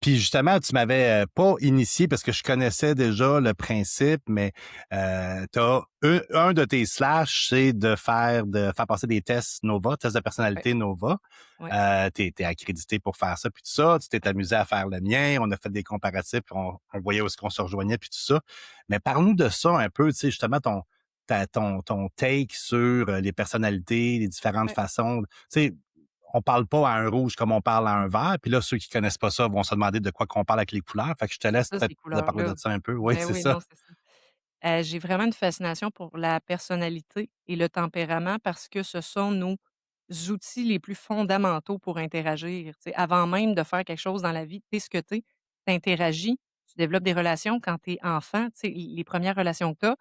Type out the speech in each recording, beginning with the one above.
Puis justement, tu m'avais pas initié parce que je connaissais déjà le principe, mais t'as un de tes slash, c'est de faire passer des tests Nova, tests de Ouais, personnalité Nova. ouais, T'es accrédité pour faire ça, puis tout ça. Tu t'es ouais. amusé à faire le mien. On a fait des comparatifs, puis on voyait où est-ce qu'on se rejoignait, puis tout ça. Mais parle-nous de ça un peu, tu sais, justement, ton take sur les personnalités, les différentes Ouais. façons. Tu sais, on parle pas à un rouge comme on parle à un vert. Puis là, ceux qui connaissent pas ça vont se demander de quoi qu'on parle avec les couleurs. Fait que je te C'est laisse ça, peut-être ces de parler couleurs-là. de ça un peu. Oui, Ben c'est oui, ça. non, c'est ça. J'ai vraiment une fascination pour la personnalité et le tempérament parce que ce sont nos outils les plus fondamentaux pour interagir. Tu sais, avant même de faire quelque chose dans la vie, tu es ce que tu es, tu interagis, tu développes des relations quand tu es enfant, tu sais, les premières relations que tu as.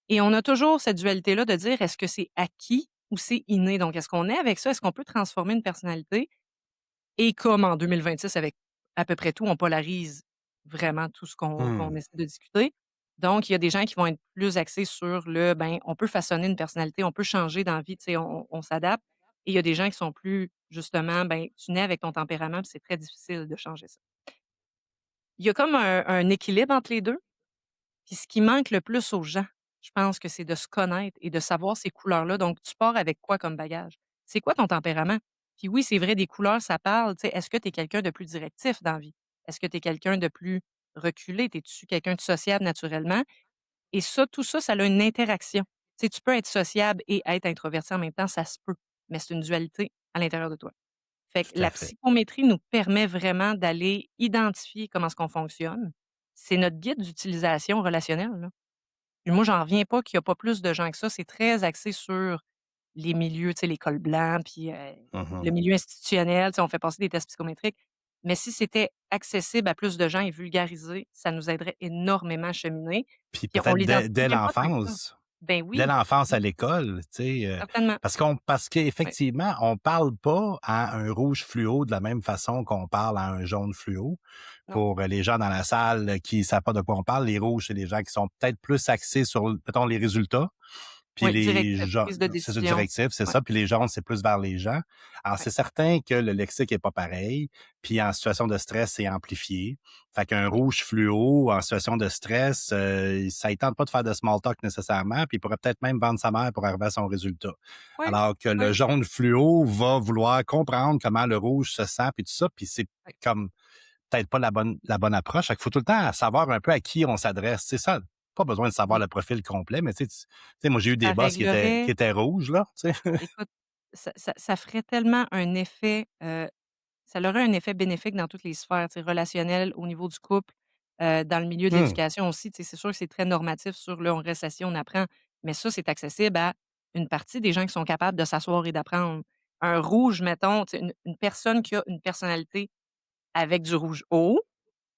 Et on a toujours cette dualité-là de dire est-ce que c'est acquis ou c'est inné? Donc, est-ce qu'on est avec ça? Est-ce qu'on peut transformer une personnalité? Et comme en 2026, avec à peu près tout, on polarise vraiment tout ce qu'on Hmm. essaie de discuter. Donc, il y a des gens qui vont être plus axés sur le, ben, on peut façonner une personnalité, on peut changer d'envie, tu sais, on s'adapte. Et il y a des gens qui sont plus, justement, ben, tu nais avec ton tempérament, puis c'est très difficile de changer ça. Il y a comme un équilibre entre les 2. Puis ce qui manque le plus aux gens, je pense que c'est de se connaître et de savoir ces couleurs-là. Donc, tu pars avec quoi comme bagage? C'est quoi ton tempérament? Puis oui, c'est vrai, des couleurs, ça parle. Tu sais, est-ce que tu es quelqu'un de plus directif dans la vie? Est-ce que tu es quelqu'un de plus reculé? Es-tu quelqu'un de sociable naturellement? Et ça, tout ça, ça a une interaction. Tu sais, tu peux être sociable et être introverti en même temps, ça se peut. Mais c'est une dualité à l'intérieur de toi. Fait que Tout à la fait. psychométrie nous permet vraiment d'aller identifier comment est-ce qu'on fonctionne. C'est notre guide d'utilisation relationnelle, là. Puis moi, j'en reviens pas qu'il y a pas plus de gens que ça. C'est très axé sur les milieux, tu sais, l'école blanc, puis, le Mhm. milieu institutionnel, tu sais, on fait passer des tests psychométriques. Mais si c'était accessible à plus de gens et vulgarisé, ça nous aiderait énormément à cheminer. Puis Puis on peut-être l'identifie dès même pas tant que ça. l'enfance. Ben Dès oui, l'enfance à oui, l'école, tu sais, certainement. parce Ouais, qu'effectivement, on parle pas à un rouge fluo de la même façon qu'on parle à un jaune fluo. non. Pour les gens dans la salle qui savent pas de quoi on parle, les rouges, c'est des gens qui sont peut-être plus axés sur, mettons, les résultats. Puis Oui, les directif, gens, prise de c'est ça, décision. directif, c'est Ouais, ça. Puis les jaunes, c'est plus vers les gens. Alors, ouais, c'est certain que le lexique est pas pareil. Puis en situation de stress, c'est amplifié. Fait qu'un oui, rouge fluo en situation de stress, ça ne tente pas de faire de small talk nécessairement. Puis il pourrait peut-être même vendre sa mère pour arriver à son résultat. ouais, Alors que le ouais, jaune fluo va vouloir comprendre comment le rouge se sent puis tout ça. Puis c'est ouais. comme peut-être pas la bonne approche. Fait qu'il faut tout le temps savoir un peu à qui on s'adresse. C'est ça. Pas besoin de savoir Puis le profil complet, mais tu sais, moi, j'ai eu des ça boss qui réglerait. étaient rouges, là, tu sais. Écoute, ça ferait tellement un effet, ça aurait un effet bénéfique dans toutes les sphères, tu sais, relationnelles, au niveau du couple, dans le milieu de Mmh. l'éducation aussi, tu sais, c'est sûr que c'est très normatif sur le on reste assis, on apprend, mais ça, c'est accessible à une partie des gens qui sont capables de s'asseoir et d'apprendre. Un rouge, mettons, tu sais, une personne qui a une personnalité avec du rouge haut,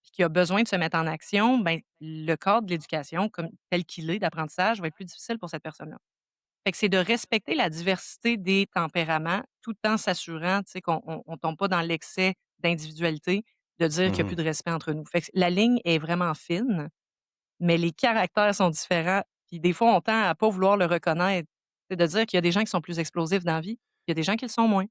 puis qui a besoin de se mettre en action, ben, le cadre de l'éducation comme tel qu'il est d'apprentissage va être plus difficile pour cette personne-là. Fait que c'est de respecter la diversité des tempéraments, tout en s'assurant, tu sais, qu'on tombe pas dans l'excès d'individualité, de dire qu'il y a plus Mmh. de respect entre nous. Fait que la ligne est vraiment fine, mais les caractères sont différents, puis des fois, on tend à pas vouloir le reconnaître. C'est de dire qu'il y a des gens qui sont plus explosifs dans la vie, il y a des gens qui le sont moins.